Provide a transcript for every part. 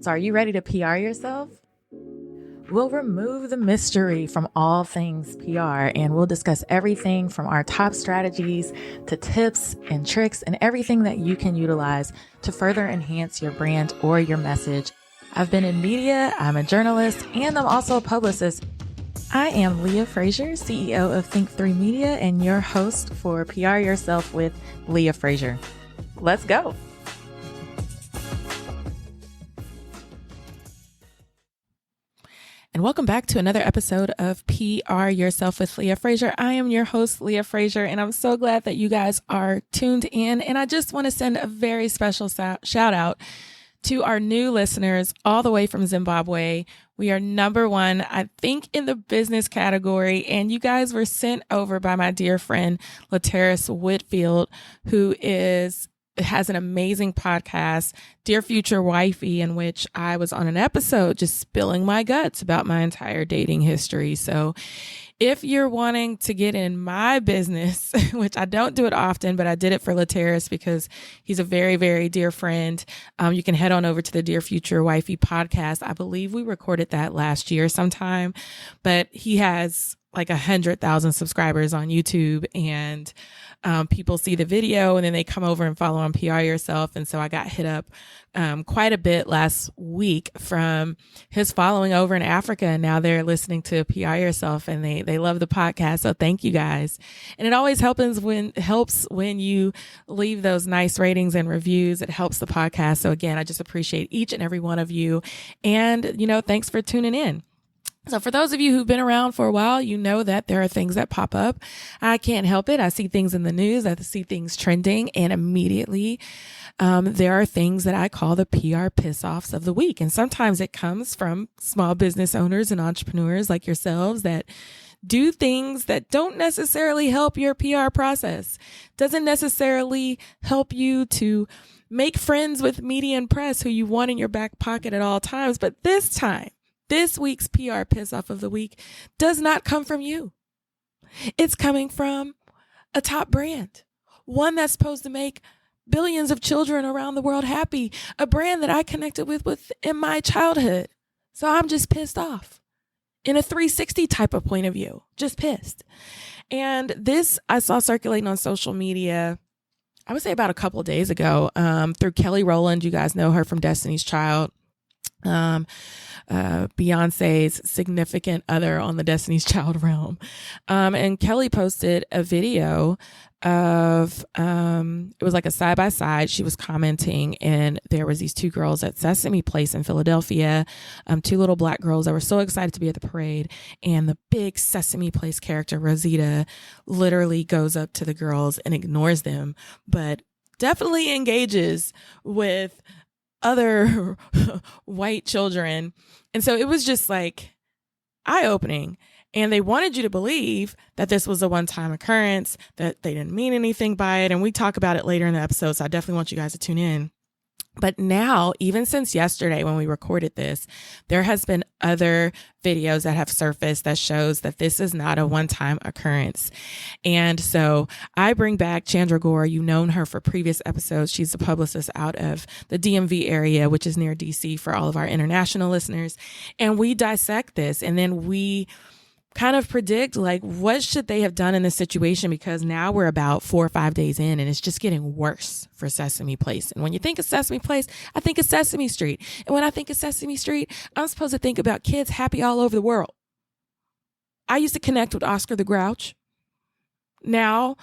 So are you ready to PR yourself? We'll remove the mystery from all things PR, and we'll discuss everything from our top strategies to tips and tricks and everything that you can utilize to further enhance your brand or your message. I've been in media, I'm a journalist, and I'm also a publicist. I am Leah Frazier, CEO of Think3 Media, and your host for PR Yourself with Leah Frazier. Let's go. And welcome back to another episode of PR Yourself with Leah Frazier. I am your host, Leah Frazier, and I'm so glad that you guys are tuned in. And I just want to send a very special shout out to our new listeners all the way from Zimbabwe. We are number one, I think, in the business category. And you guys were sent over by my dear friend, Lateris Whitfield, who has an amazing podcast, Dear Future Wifey, in which I was on an episode just spilling my guts about my entire dating history. So if you're wanting to get in my business, which I don't do it often, but I did it for Lateris because he's a very, very dear friend, you can head on over to the Dear Future Wifey podcast. I believe we recorded that last year sometime, but he has like 100,000 subscribers on YouTube, and people see the video and then they come over and follow on PR Yourself. And so I got hit up quite a bit last week from his following over in Africa. And now they're listening to PR Yourself and they love the podcast. So thank you guys. And it always helps when you leave those nice ratings and reviews. It helps the podcast. So again, I just appreciate each and every one of you. And, thanks for tuning in. So for those of you who've been around for a while, you know that there are things that pop up. I can't help it. I see things in the news. I see things trending, and immediately there are things that I call the PR piss-offs of the week. And sometimes it comes from small business owners and entrepreneurs like yourselves that do things that don't necessarily help your PR process, doesn't necessarily help you to make friends with media and press who you want in your back pocket at all times. But this week's PR piss-off of the week does not come from you. It's coming from a top brand, one that's supposed to make billions of children around the world happy, a brand that I connected with in my childhood. So I'm just pissed off in a 360 type of point of view, just pissed. And this I saw circulating on social media, I would say about a couple of days ago, through Kelly Rowland. You guys know her from Destiny's Child. Beyonce's significant other on the Destiny's Child realm. And Kelly posted a video of, it was like a side by side. She was commenting, and there was these two girls at Sesame Place in Philadelphia, two little black girls that were so excited to be at the parade. And the big Sesame Place character, Rosita, literally goes up to the girls and ignores them, but definitely engages with other white children. And so it was just like eye-opening. And they wanted you to believe that this was a one-time occurrence, that they didn't mean anything by it. And we talk about it later in the episode, so I definitely want you guys to tune in. But now, even since yesterday when we recorded this, there has been other videos that have surfaced that shows that this is not a one-time occurrence. And so I bring back Chandra Gore. You've known her for previous episodes. She's a publicist out of the DMV area, which is near DC for all of our international listeners. And we dissect this, and then we kind of predict, like, what should they have done in this situation? Because now we're about 4 or 5 days in, and it's just getting worse for Sesame Place. And when you think of Sesame Place, I think of Sesame Street. And when I think of Sesame Street, I'm supposed to think about kids happy all over the world. I used to connect with Oscar the Grouch. Now,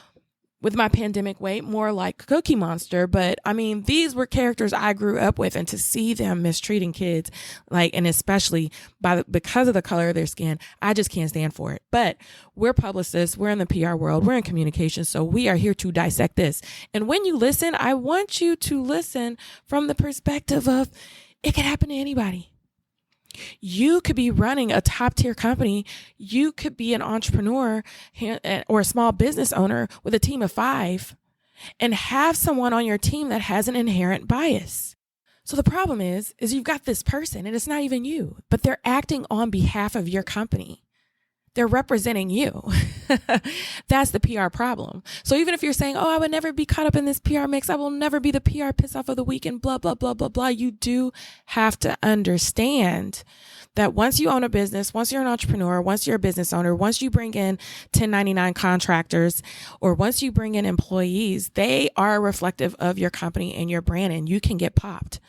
with my pandemic weight, more like Cookie Monster. But I mean, these were characters I grew up with, and to see them mistreating kids, and especially because of the color of their skin, I just can't stand for it. But we're publicists, we're in the PR world, we're in communication, so we are here to dissect this. And when you listen, I want you to listen from the perspective of it could happen to anybody. You could be running a top tier company. You could be an entrepreneur or a small business owner with a team of 5 and have someone on your team that has an inherent bias. So the problem is you've got this person, and it's not even you, but they're acting on behalf of your company. They're representing you. That's the PR problem. So even if you're saying, oh, I would never be caught up in this PR mix, I will never be the PR piss off of the week and blah, blah, blah, blah, blah. You do have to understand that once you own a business, once you're an entrepreneur, once you're a business owner, once you bring in 1099 contractors, or once you bring in employees, they are reflective of your company and your brand, and you can get popped.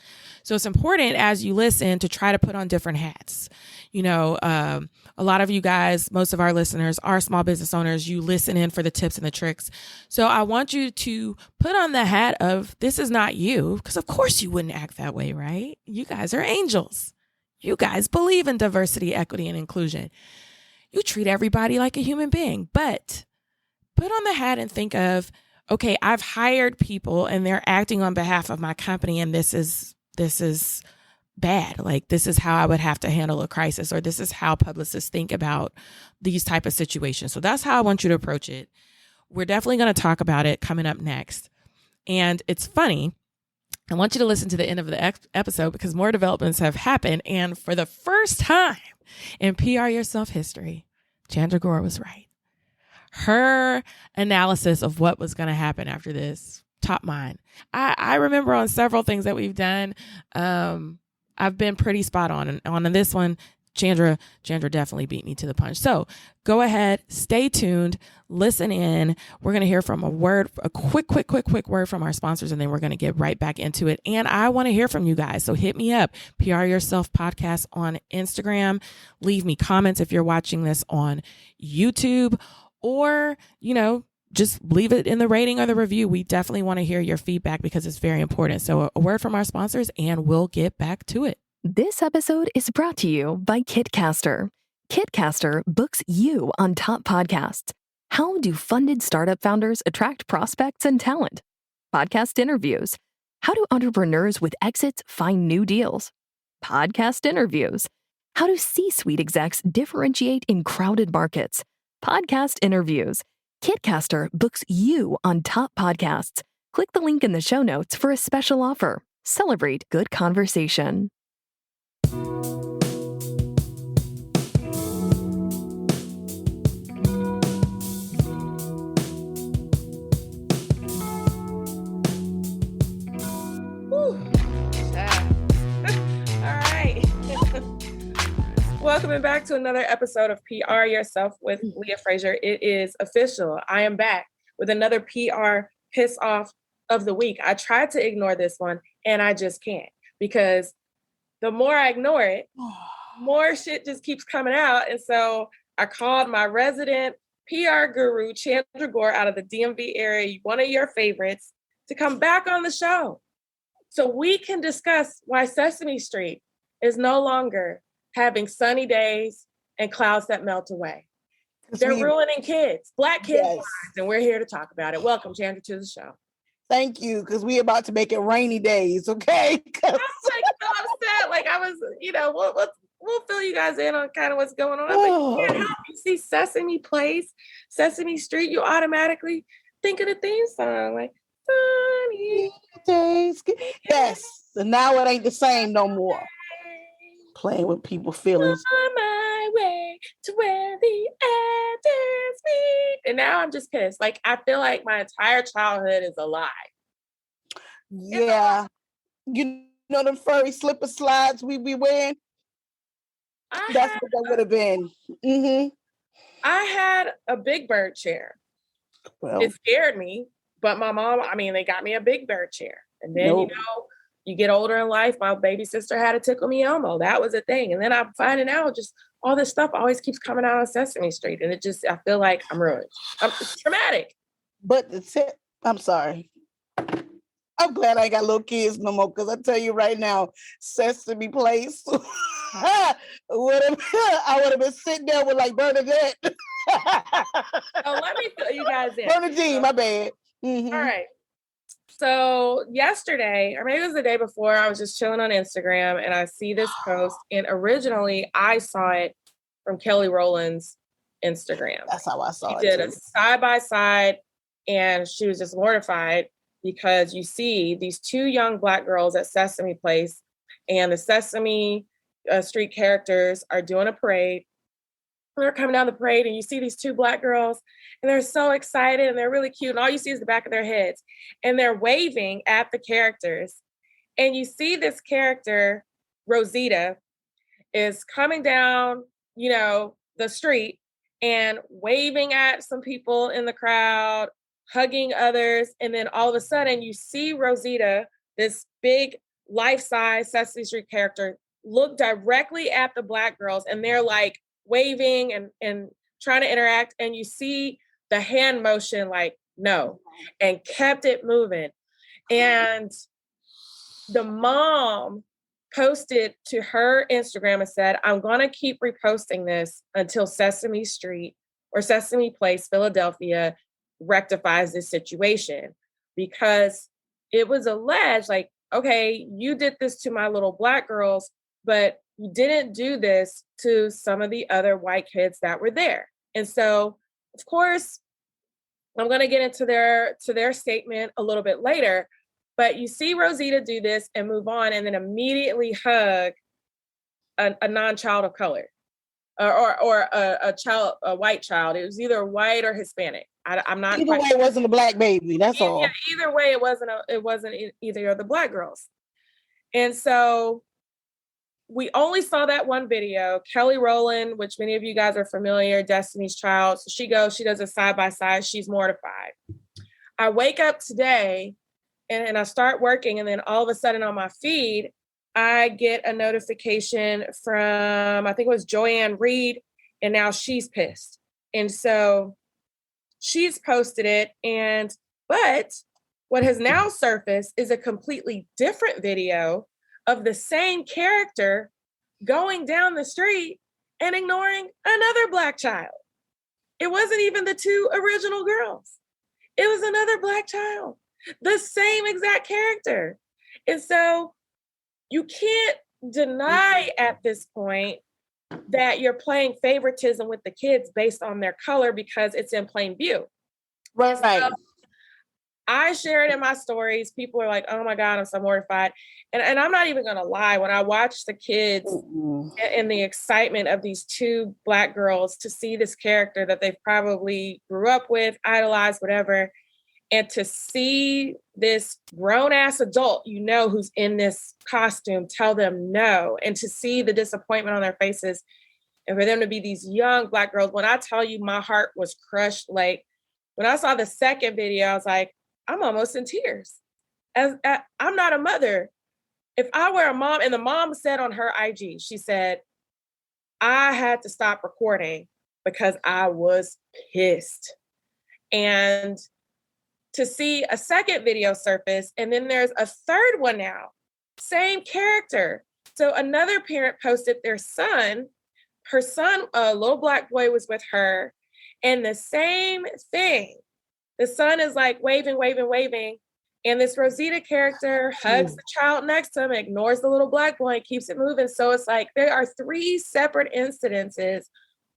So it's important as you listen to try to put on different hats. You know, a lot of you guys, most of our listeners are small business owners. You listen in for the tips and the tricks. So I want you to put on the hat of this is not you, because of course you wouldn't act that way, right? You guys are angels. You guys believe in diversity, equity, and inclusion. You treat everybody like a human being, but put on the hat and think of, okay, I've hired people and they're acting on behalf of my company, and this is bad. Like, this is how I would have to handle a crisis, or this is how publicists think about these type of situations. So that's how I want you to approach it. We're definitely going to talk about it coming up next. And it's funny. I want you to listen to the end of the episode because more developments have happened. And for the first time in PR Yourself history, Chandra Gore was right. Her analysis of what was going to happen after this, top mine. I remember on several things that we've done, I've been pretty spot on. And on this one, Chandra definitely beat me to the punch. So go ahead, stay tuned, listen in. We're going to hear from a quick word from our sponsors, and then we're going to get right back into it. And I want to hear from you guys. So hit me up, PR Yourself Podcast on Instagram. Leave me comments if you're watching this on YouTube, or, you know, just leave it in the rating or the review. We definitely want to hear your feedback because it's very important. So a word from our sponsors, and we'll get back to it. This episode is brought to you by Kitcaster. Kitcaster books you on top podcasts. How do funded startup founders attract prospects and talent? Podcast interviews. How do entrepreneurs with exits find new deals? Podcast interviews. How do C-suite execs differentiate in crowded markets? Podcast interviews. Kitcaster books you on top podcasts. Click the link in the show notes for a special offer. Celebrate good conversation. Welcome back to another episode of PR Yourself with Leah Frazier. It is official. I am back with another PR piss off of the week. I tried to ignore this one and I just can't, because the more I ignore it, more shit just keeps coming out. And so I called my resident PR guru, Chandra Gore, out of the DMV area, one of your favorites, to come back on the show so we can discuss why Sesame Street is no longer having sunny days and clouds that melt away. They're ruining kids, Black kids' lives, and we're here to talk about it. Welcome, Chandra, to the show. Thank you, because we're about to make it rainy days, okay? I was like so upset. Like, I was, you know, we'll fill you guys in on kind of what's going on. But can't help. You see Sesame Place, Sesame Street, you automatically think of the theme song, like sunny days. Yes, and now it ain't the same no more. Playing with people's feelings. On my way to where the edges meet. And now I'm just pissed. Like, I feel like my entire childhood is a lie. Yeah. You know them furry slipper slides we be wearing? That's what that would have been. Mm-hmm. I had a Big Bird chair. Well, it scared me, but my mom, they got me a Big Bird chair. And then, you know, you get older in life. My baby sister had a Tickle Me Elmo. That was a thing. And then I'm finding out just all this stuff always keeps coming out on Sesame Street. And I feel like I'm ruined. It's traumatic. But I'm sorry. I'm glad I ain't got little kids no more, because I tell you right now, Sesame Place, I would have been sitting there with like Bernadette. Let me fill you guys in. Bernadine, my bad. Mm-hmm. All right. So yesterday, or maybe it was the day before, I was just chilling on Instagram and I see this post, and originally I saw it from Kelly Rowland's Instagram. That's how I saw it. She did a side-by-side, and she was just mortified because you see these two young Black girls at Sesame Place, and the Sesame Street characters are doing a parade, they're coming down the parade and you see these two Black girls and they're so excited and they're really cute. And all you see is the back of their heads and they're waving at the characters. And you see this character, Rosita, is coming down, the street and waving at some people in the crowd, hugging others. And then all of a sudden you see Rosita, this big life-size Sesame Street character, look directly at the Black girls and they're like waving and trying to interact. And you see the hand motion like, no, and kept it moving. And the mom posted to her Instagram and said, I'm going to keep reposting this until Sesame Street or Sesame Place, Philadelphia rectifies this situation, because it was alleged like, okay, you did this to my little Black girls, but you didn't do this to some of the other white kids that were there. And so, of course, I'm going to get into their statement a little bit later, but you see Rosita do this and move on and then immediately hug a non-child of color or a white child. It was either white or Hispanic. I'm not. Either way, it wasn't a Black baby. That's all. Yeah, either way, it wasn't either of the Black girls. And so we only saw that one video. Kelly Rowland, which many of you guys are familiar, Destiny's Child. So she does a side-by-side. She's mortified. I wake up today and I start working, and then all of a sudden on my feed, I get a notification from, I think it was Joanne Reid, and now she's pissed. And so she's posted it, but what has now surfaced is a completely different video of the same character going down the street and ignoring another Black child. It wasn't even the two original girls. It was another Black child, the same exact character. And so you can't deny at this point that you're playing favoritism with the kids based on their color because it's in plain view. Right. So I share it in my stories. People are like, oh my God, I'm so mortified. And I'm not even going to lie. When I watch the kids and the excitement of these two Black girls to see this character that they've probably grew up with, idolized, whatever, and to see this grown ass adult, who's in this costume, tell them no, and to see the disappointment on their faces, and for them to be these young Black girls, when I tell you my heart was crushed, like when I saw the second video, I was like, I'm almost in tears. I'm not a mother. If I were a mom, and the mom said on her IG, she said, I had to stop recording because I was pissed. And to see a second video surface, and then there's a third one now, same character. So another parent posted her son, a little Black boy was with her, and the same thing. The son is like waving, and this Rosita character hugs the child next to him, ignores the little Black boy, and keeps it moving. So it's like there are 3 separate incidences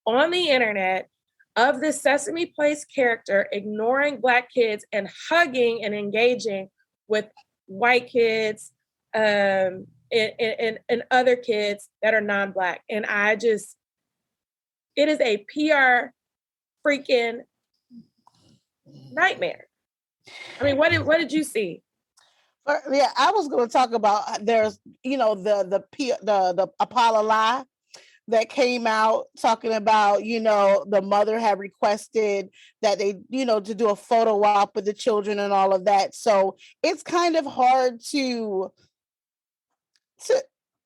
on the internet of this Sesame Place character ignoring Black kids and hugging and engaging with white kids and other kids that are non-Black. And it is a PR freaking nightmare. I mean, what did you see? Yeah, I was going to talk about there's the Apollo lie that came out talking about the mother had requested that they to do a photo op with the children and all of that. So it's kind of hard to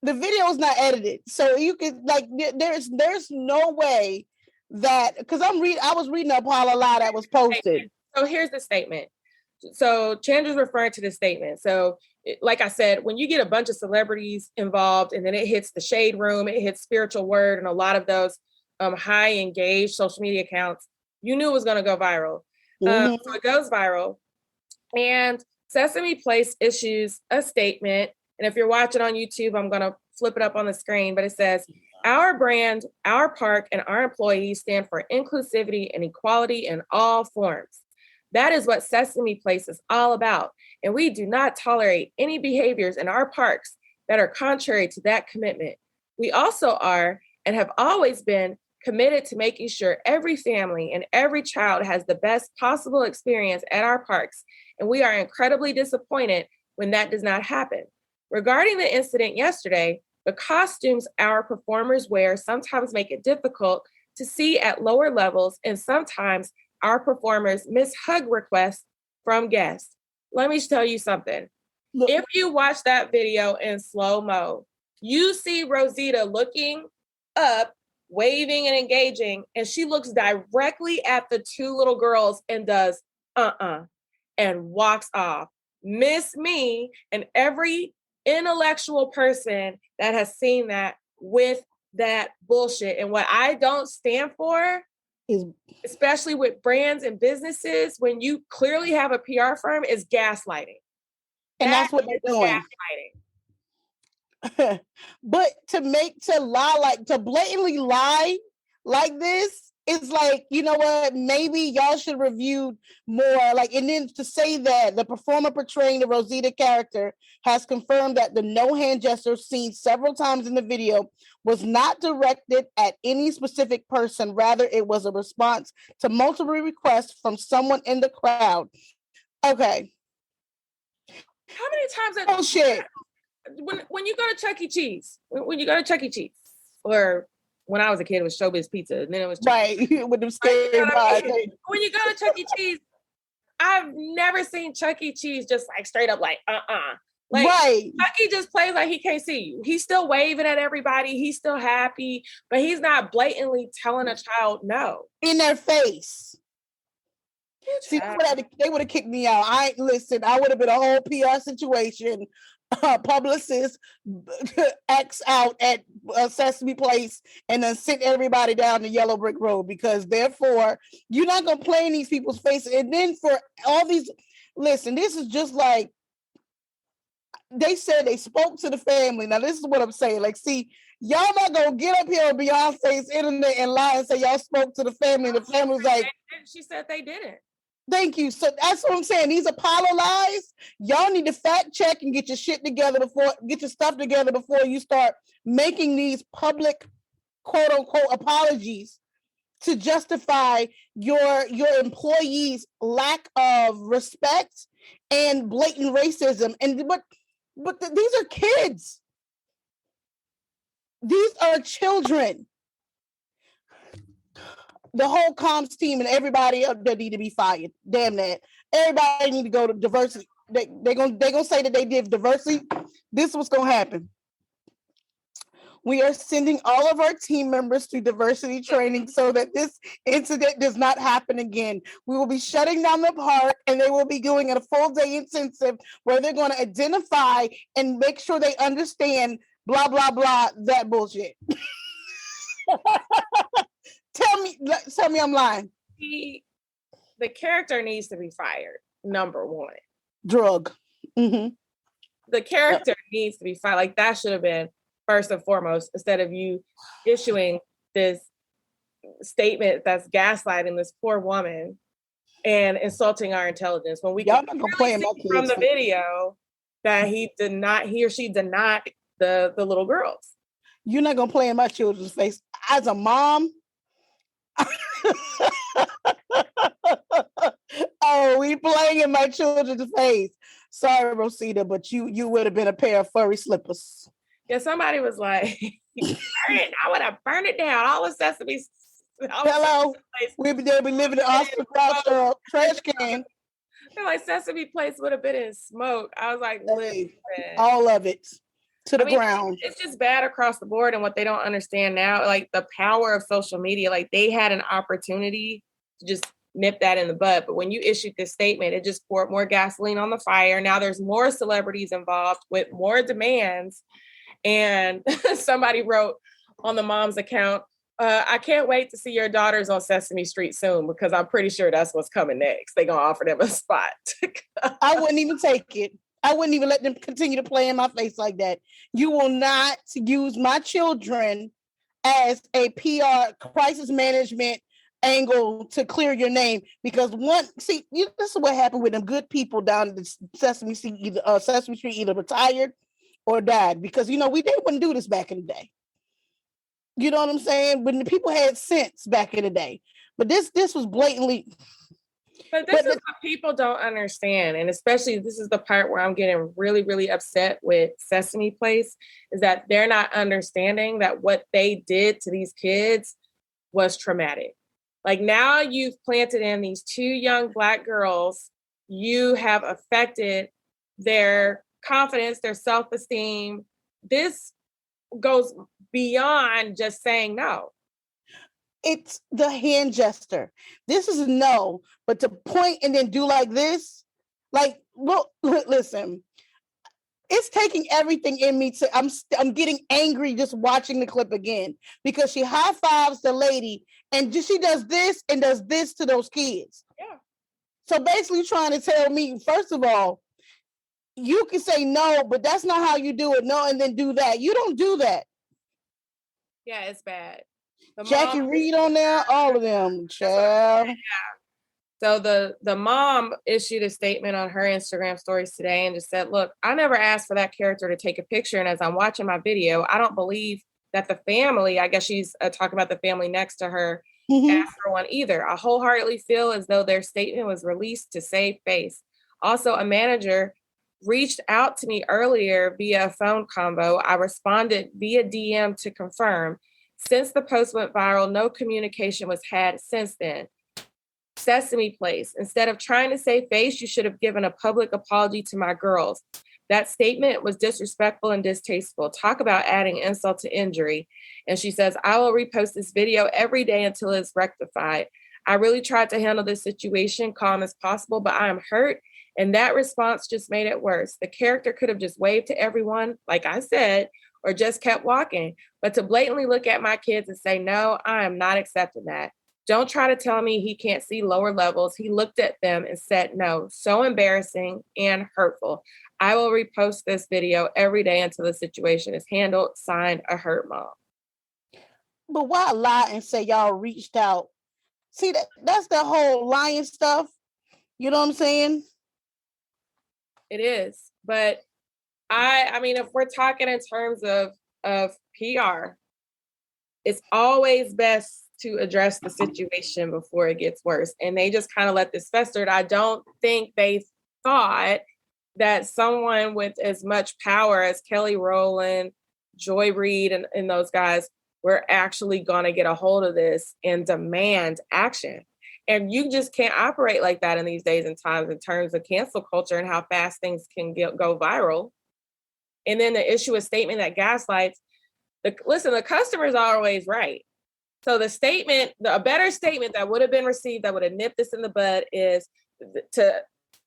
the video is not edited, so you could there's no way that, because I was reading the Apollo lie that was posted. So here's the statement. So Chandra's referring to the statement. So like I said, when you get a bunch of celebrities involved and then it hits the shade room, it hits Spiritual Word and a lot of those high engaged social media accounts, you knew it was going to go viral. So it goes viral. And Sesame Place issues a statement. And if you're watching on YouTube, I'm going to flip it up on the screen, but it says, our brand, our park, and our employees stand for inclusivity and equality in all forms. That is what Sesame Place is all about. And we do not tolerate any behaviors in our parks that are contrary to that commitment. We also are and have always been committed to making sure every family and every child has the best possible experience at our parks, and we are incredibly disappointed when that does not happen. Regarding the incident yesterday, the costumes our performers wear sometimes make it difficult to see at lower levels, and sometimes our performers miss hug requests from guests. Let me tell you something. Look. If you watch that video in slow-mo, you see Rosita looking up, waving and engaging, and she looks directly at the two little girls and does and walks off. Miss me and every intellectual person that has seen that with that bullshit. And what I don't stand for is, especially with brands and businesses, when you clearly have a PR firm, is gaslighting. And that's what they're doing. Gaslighting. But to blatantly lie like this is like, you know what, maybe y'all should review more. Like, and then to say that the performer portraying the Rosita character has confirmed that the no hand gesture seen several times in the video was not directed at any specific person. Rather, it was a response to multiple requests from someone in the crowd. Okay. How many times? Bullshit. When you go to Chuck E. Cheese, or when I was a kid, it was Showbiz Pizza, and then it was Chuck E. Cheese. With them scary eyes. When you go to Chuck E. Cheese, I've never seen Chuck E. Cheese just like straight up like Like, right. Chuck E. just plays like he can't see you. He's still waving at everybody. He's still happy, but he's not blatantly telling a child no. In their face. See, they would have kicked me out. I would have been a whole PR situation. Publicist X out at Sesame Place and then sit everybody down the yellow brick road, because therefore you're not going to play in these people's faces. And then for all these, listen, this is just like, they said they spoke to the family. Now this is what I'm saying. Like, see, y'all not going to get up here on Beyonce's internet and lie and say y'all spoke to the family. The family's like, she said they didn't. Thank you. So that's what I'm saying. These Apollo lies, y'all need to fact check and get your stuff together before you start making these public quote unquote apologies to justify your employees' lack of respect and blatant racism. But these are kids. These are children. The whole comms team and everybody up there need to be fired. Damn that. Everybody need to go to diversity. They're gonna say that they did diversity. This is what's gonna happen. We are sending all of our team members to diversity training so that this incident does not happen again. We will be shutting down the park, and they will be doing a full day intensive where they're going to identify and make sure they understand blah, blah, blah, that bullshit. Tell me I'm lying. The character needs to be fired, number one. Drug. Mm-hmm. The character needs to be fired. Like, that should have been first and foremost, instead of you issuing this statement that's gaslighting this poor woman and insulting our intelligence. When we can see from the video that he or she denied the little girls. You're not gonna play in my children's face. As a mom, oh, we playing in my children's face. Sorry, Rosita, but you would have been a pair of furry slippers. Yeah, somebody was like, I would have burned it down. All the Sesame. Hello, we'd be living in Oscar Crouch trash can. They're like, Sesame Place would have been in smoke. I was like, listen. All of it to the ground. It's just bad across the board. And what they don't understand now, like the power of social media, like they had an opportunity to just nip that in the bud. But when you issued this statement, it just poured more gasoline on the fire. Now there's more celebrities involved with more demands. And somebody wrote on the mom's account, I can't wait to see your daughters on Sesame Street soon, because I'm pretty sure that's what's coming next. They're going to offer them a spot. I wouldn't even take it. I wouldn't even let them continue to play in my face like that. You will not use my children as a PR crisis management angle to clear your name, because this is what happened with them good people down at the Sesame Street, either retired or died, because they wouldn't do this back in the day. You know what I'm saying? When the people had sense back in the day. But this was blatantly. But this is what people don't understand. And especially this is the part where I'm getting really, really upset with Sesame Place, is that they're not understanding that what they did to these kids was traumatic. Like, now you've planted in these 2 young Black girls. You have affected their confidence, their self-esteem. This goes beyond just saying no. It's the hand gesture. This is no, but to point and then do like this, like, look, listen, it's taking everything in me to, I'm getting angry just watching the clip again, because she high fives the lady and she does this and does this to those kids. Yeah. So basically trying to tell me, first of all, you can say no, but that's not how you do it. No, and then do that. You don't do that. Yeah, it's bad. Jackie Reid on there, all of them, child. Yeah. So the mom issued a statement on her Instagram stories today and just said, look, I never asked for that character to take a picture. And as I'm watching my video, I don't believe that the family, I guess she's talking about the family next to her, asked for one either. I wholeheartedly feel as though their statement was released to save face. Also, a manager reached out to me earlier via a phone convo. I responded via DM to confirm. Since the post went viral, no communication was had since then. Sesame Place. Instead of trying to save face, you should have given a public apology to my girls. That statement was disrespectful and distasteful. Talk about adding insult to injury. And she says, I will repost this video every day until it's rectified. I really tried to handle this situation calm as possible, but I am hurt. And that response just made it worse. The character could have just waved to everyone, like I said, or just kept walking. But to blatantly look at my kids and say, no, I am not accepting that. Don't try to tell me he can't see lower levels. He looked at them and said no. So embarrassing and hurtful. I will repost this video every day until the situation is handled. Signed, a hurt mom. But why lie and say y'all reached out? See, that's the whole lying stuff. You know what I'm saying? It is. But I mean, if we're talking in terms of PR, it's always best to address the situation before it gets worse. And they just kind of let this fester. I don't think they thought that someone with as much power as Kelly Rowland, Joy Reid, and those guys were actually going to get a hold of this and demand action. And you just can't operate like that in these days and times in terms of cancel culture and how fast things can go viral. And then to issue a statement that gaslights. The customer's always right. So the statement, a better statement that would have been received, that would have nipped this in the bud, is to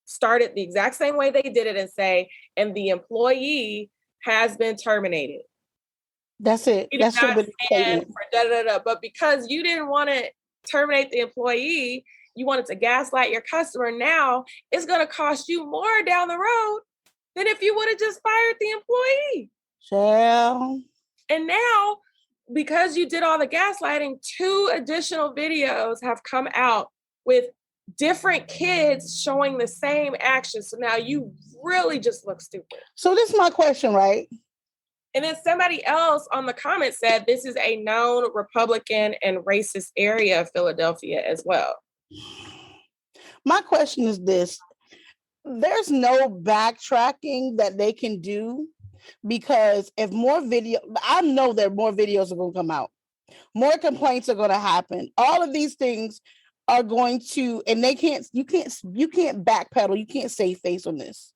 start it the exact same way they did it and say, and the employee has been terminated. That's it. That's the statement. But because you didn't want to terminate the employee, you wanted to gaslight your customer. Now it's going to cost you more down the road than if you would have just fired the employee. Well. And now, because you did all the gaslighting, 2 additional videos have come out with different kids showing the same action. So now you really just look stupid. So this is my question, right? And then somebody else on the comment said this is a known Republican and racist area of Philadelphia as well. My question is this. There's no backtracking that they can do, because if more video, I know that more videos are going to come out. More complaints are going to happen. All of these things are going to, and you can't backpedal. You can't save face on this.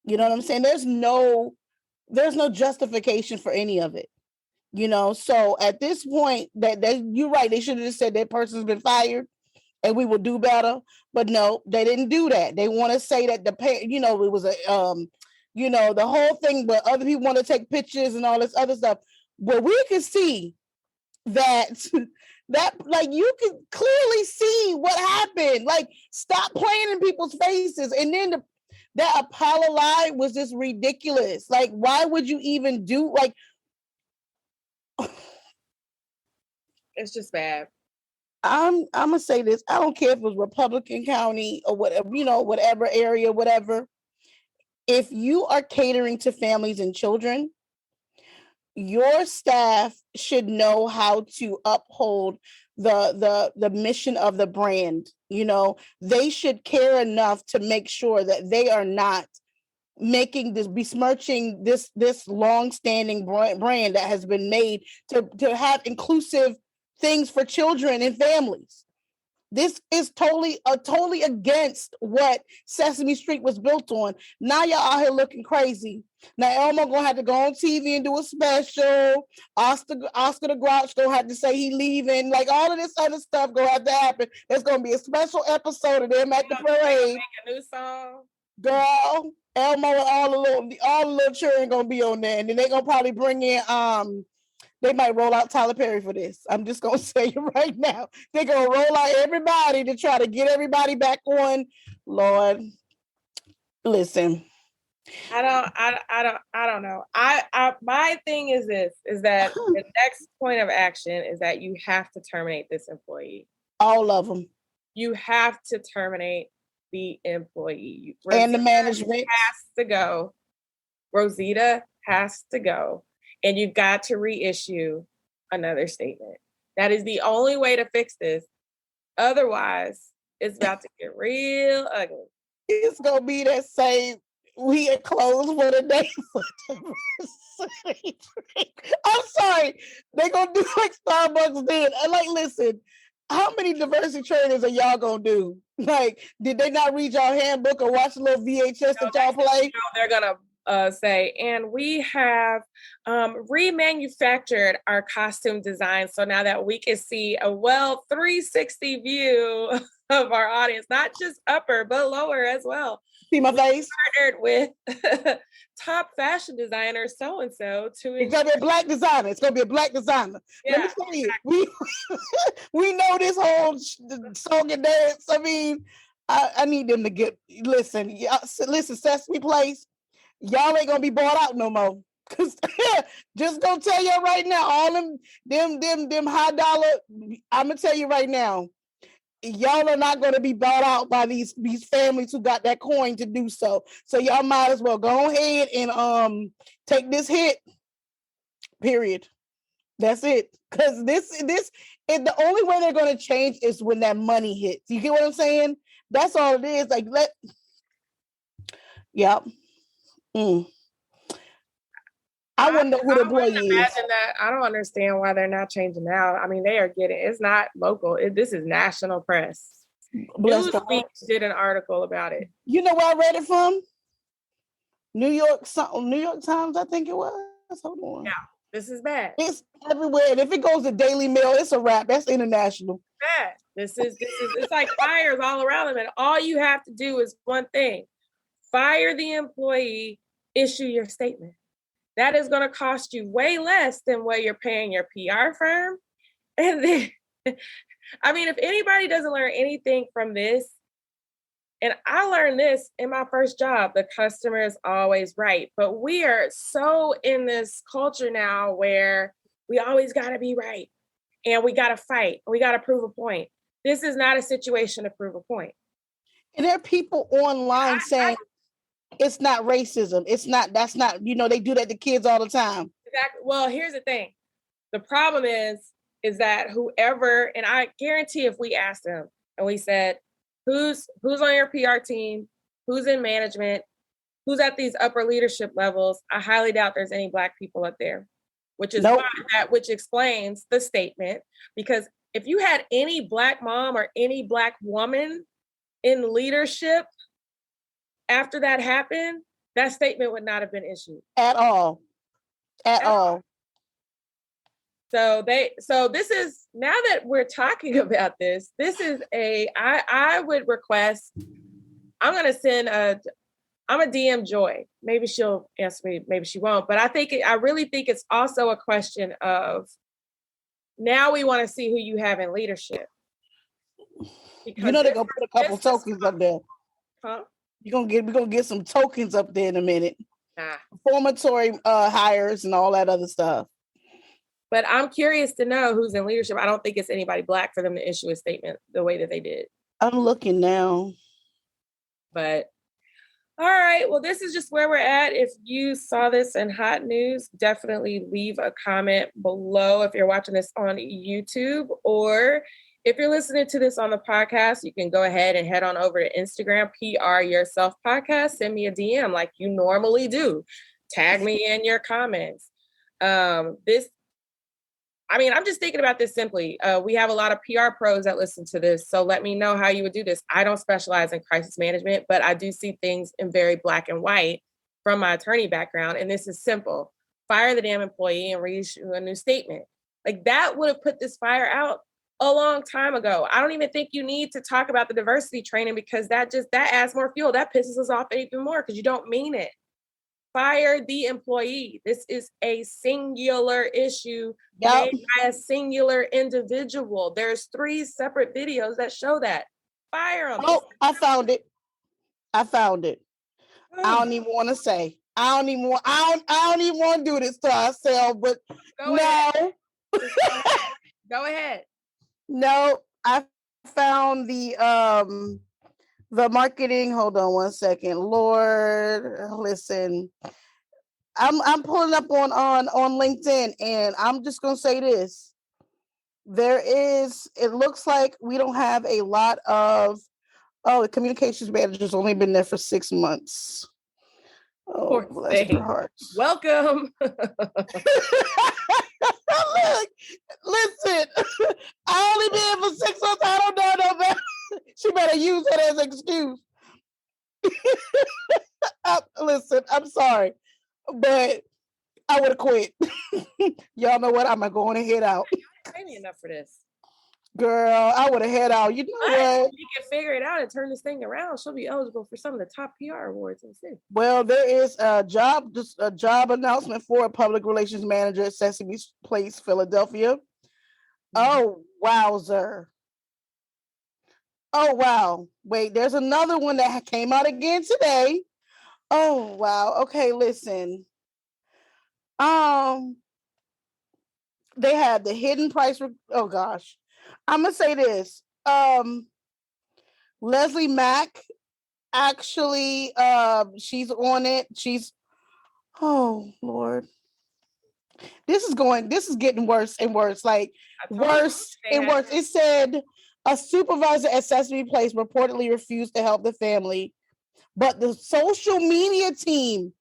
You know what I'm saying? There's no justification for any of it. You know, so at this point, you're right. They should have just said that person's been fired and we will do better. But no, they didn't do that. They want to say that it was a, the whole thing where other people want to take pictures and all this other stuff. But we can see that like you can clearly see what happened. Like, stop playing in people's faces. And then that Apollo lie was just ridiculous. Like, why would you even do, like, it's just bad. I'm gonna say this. I don't care if it was Republican County or whatever, whatever area, whatever. If you are catering to families and children, your staff should know how to uphold the mission of the brand. You know, they should care enough to make sure that they are not making this, besmirching this long-standing brand that has been made to have inclusive things for children and families. This is totally against what Sesame Street was built on. Now y'all out here looking crazy. Now Elmo gonna have to go on TV and do a special. Oscar the Grouch gonna have to say he leaving. Like all of this other stuff gonna have to happen. There's gonna be a special episode of them at the parade. Make a new song. Girl, Elmo and all the little children gonna be on there, and then they gonna probably bring in they might roll out Tyler Perry for this. I'm just gonna say it right now. They're gonna roll out everybody to try to get everybody back on. Lord, listen. I don't know. My thing is this: is that the next point of action is that you have to terminate this employee. All of them. You have to terminate the employee. And the management has to go. Rosita has to go. And you've got to reissue another statement. That is the only way to fix this. Otherwise, it's about to get real ugly. It's going to be that same, we are closed for the day. I'm sorry. They're going to do like Starbucks did. Like, listen, how many diversity trainings are y'all going to do? Like, did they not read y'all handbook or watch a little VHS that y'all play? They're going to say, and we have remanufactured our costume design so now that we can see a 360 view of our audience, not just upper but lower as well. See my face? Partnered with top fashion designer so and so to. It's gonna be a black designer. It's gonna be a black designer. Yeah, let me tell you, we know this whole song and dance. I mean, I need them to get listen. Sesame Place. Y'all ain't gonna be bought out no more. Cause just gonna tell you right now, all them high dollar. I'm gonna tell you right now, y'all are not gonna be bought out by these families who got that coin to do so. So y'all might as well go ahead and take this hit. Period. That's it. Cause this is the only way they're gonna change is when that money hits. You get what I'm saying? That's all it is. Like yep. I wonder who the boy is. Imagine that. I don't understand why they're not changing now. I mean, they are getting. It's not local. This is national press. Newsweek did an article about it. You know where I read it from? New York Times, I think it was. Hold on. Yeah, this is bad. It's everywhere, and if it goes to Daily Mail, it's a wrap. That's international. Bad. This is. It's like fires all around them, and all you have to do is one thing. Fire the employee, issue your statement. That is going to cost you way less than what you're paying your PR firm. And then, I mean, if anybody doesn't learn anything from this, and I learned this in my first job, the customer is always right. But we are so in this culture now where we always got to be right. And we got to fight. We got to prove a point. This is not a situation to prove a point. And there are people online saying, it's not racism. That's not, they do that to kids all the time. Exactly. Well, here's the thing. The problem is that whoever, and I guarantee if we asked them and we said, who's on your PR team, who's in management, who's at these upper leadership levels, I highly doubt there's any Black people up there, which is which explains the statement. Because if you had any Black mom or any Black woman in leadership, after that happened, that statement would not have been issued. At all. So this is, now that we're talking about this is I would request, I'm going to send I'm a DM Joy. Maybe she'll answer me, maybe she won't. But I really think it's also a question of, now we want to see who you have in leadership. Because they're going to put a couple tokens up there. Huh? We're gonna get some tokens up there in a minute. Formatory hires and all that other stuff. But I'm curious to know who's in leadership. I don't think it's anybody Black for them to issue a statement the way that they did. I'm looking now. But All right. Well, this is just where we're at. If you saw this in hot news, definitely leave a comment below if you're watching this on YouTube, or if you're listening to this on the podcast, you can go ahead and head on over to Instagram, PR Yourself Podcast. Send me a DM like you normally do. Tag me in your comments. I'm just thinking about this simply. We have a lot of PR pros that listen to this, so let me know how you would do this. I don't specialize in crisis management, but I do see things in very black and white from my attorney background, and this is simple. Fire the damn employee and reissue a new statement. Like, that would have put this fire out a long time ago. I don't even think you need to talk about the diversity training, because that adds more fuel. That pisses us off even more because you don't mean it. Fire the employee. This is a singular issue made by a singular individual. There's 3 separate videos that show that. Fire them. Oh, I found it. I don't even want to say. I don't even want to do this to ourselves, but Go ahead. Go ahead. No, I found the marketing. Hold on one second. Lord, listen. I'm pulling up on LinkedIn, and I'm just gonna say this. It looks like we don't have a lot of the communications manager's only been there for 6 months. Oh, bless her heart. Welcome. Look, listen, I only been here for 6 months. I don't know no better. She better use it as an excuse. Listen, I'm sorry, but I would have quit. Y'all know what? I'm going to go on and head out. Pay me enough for this. Girl, I would have head out. You know what? You can figure it out and turn this thing around. She'll be eligible for some of the top PR awards in the city. Well, there is a job announcement for a public relations manager at Sesame Place, Philadelphia. Oh, wowzer. Oh, wow. Wait, there's another one that came out again today. Oh, wow. Okay, listen. They had the hidden price. Oh, gosh. I'm going to say this. Leslie Mack, actually, she's on it. Oh, Lord. This is getting worse and worse. Like, worse and worse. It said a supervisor at Sesame Place reportedly refused to help the family, but the social media team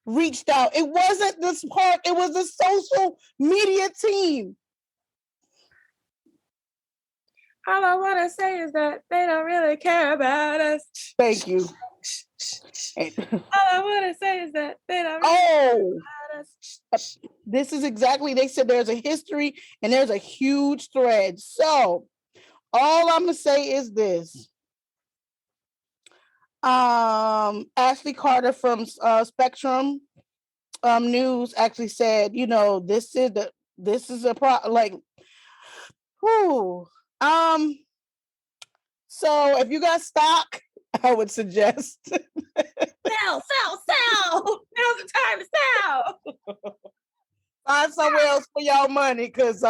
reached out. It wasn't this part. It was the social media team. All I want to say is that they don't really care about us. Thank you. All I want to say is that they don't really care about us. This is exactly, they said there's a history and there's a huge thread. So all I'm going to say is this. Ashley Carter from Spectrum News actually said, this is a like, whoo. So if you got stock, I would suggest sell. Now's the time to sell. Find somewhere else for y'all money, because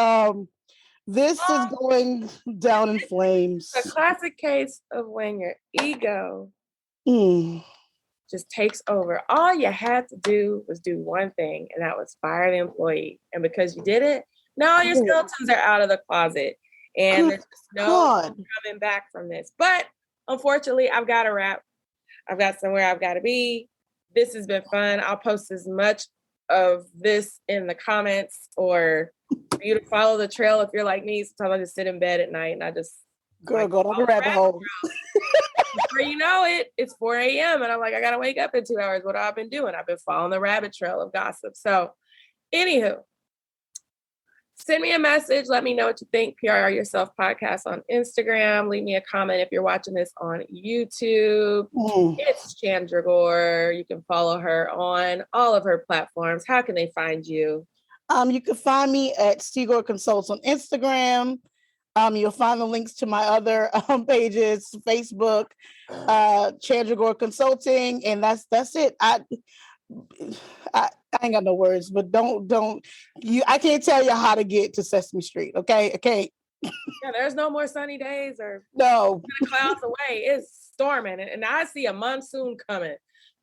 this is going down in flames. A classic case of when your ego just takes over. All you had to do was do one thing, and that was fire the employee. And because you did it, now your skeletons are out of the closet. And there's just no coming back from this. But unfortunately, I've got to wrap. I've got somewhere I've got to be. This has been fun. I'll post as much of this in the comments, or for you to follow the trail if you're like me. Sometimes I just sit in bed at night and I just go down the rabbit hole. Before you know it, it's 4 a.m. and I'm like, I got to wake up in 2 hours. What have I been doing? I've been following the rabbit trail of gossip. So anywho, send me a message. Let me know what you think. PR Yourself Podcast on Instagram. Leave me a comment if you're watching this on YouTube. It's Chandra Gore. You can follow her on all of her platforms. How can they find you? You can find me at Gore Consults on Instagram. You'll find the links to my other pages, Facebook, Chandra Gore Consulting, and that's it. I ain't got no words, but I can't tell you how to get to Sesame Street. Okay. Yeah, there's no more sunny days or no clouds away. It's storming, and I see a monsoon coming.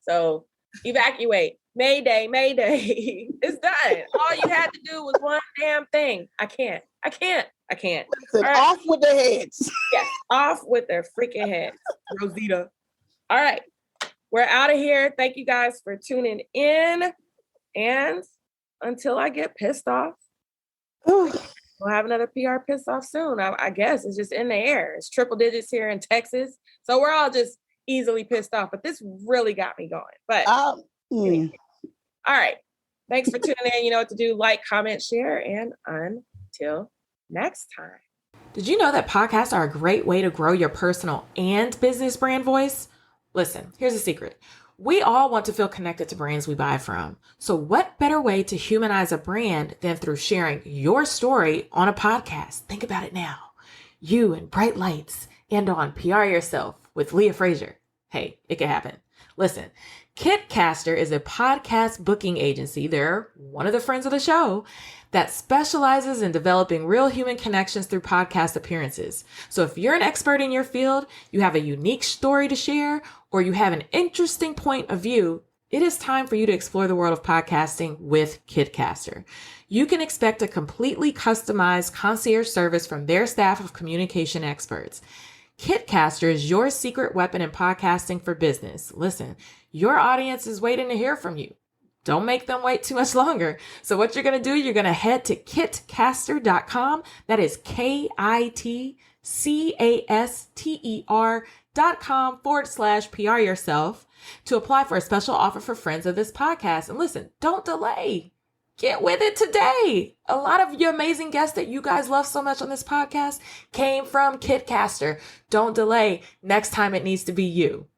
So evacuate. Mayday, mayday. It's done. All you had to do was one damn thing. I can't. Listen, right. Off with the heads. Yes, off with their freaking heads. Rosita. All right. We're out of here. Thank you guys for tuning in. And until I get pissed off, we'll have another PR piss off soon. I guess it's just in the air. It's triple digits here in Texas. So we're all just easily pissed off. But this really got me going. But anyway. All right. Thanks for tuning in. You know what to do. Like, comment, share. And until next time. Did you know that podcasts are a great way to grow your personal and business brand voice? Listen, here's a secret. We all want to feel connected to brands we buy from. So what better way to humanize a brand than through sharing your story on a podcast? Think about it now. You in bright lights and on PR Yourself with Leah Frazier. Hey, it can happen. Listen, Kidcaster is a podcast booking agency. They're one of the friends of the show that specializes in developing real human connections through podcast appearances. So if you're an expert in your field, you have a unique story to share, or you have an interesting point of view, it is time for you to explore the world of podcasting with Kidcaster. You can expect a completely customized concierge service from their staff of communication experts. Kidcaster is your secret weapon in podcasting for business. Listen, your audience is waiting to hear from you. Don't make them wait too much longer. So what you're going to do, you're going to head to kitcaster.com. That is kitcaster.com/PR yourself to apply for a special offer for friends of this podcast. And listen, don't delay. Get with it today. A lot of your amazing guests that you guys love so much on this podcast came from Kidcaster. Don't delay. Next time it needs to be you.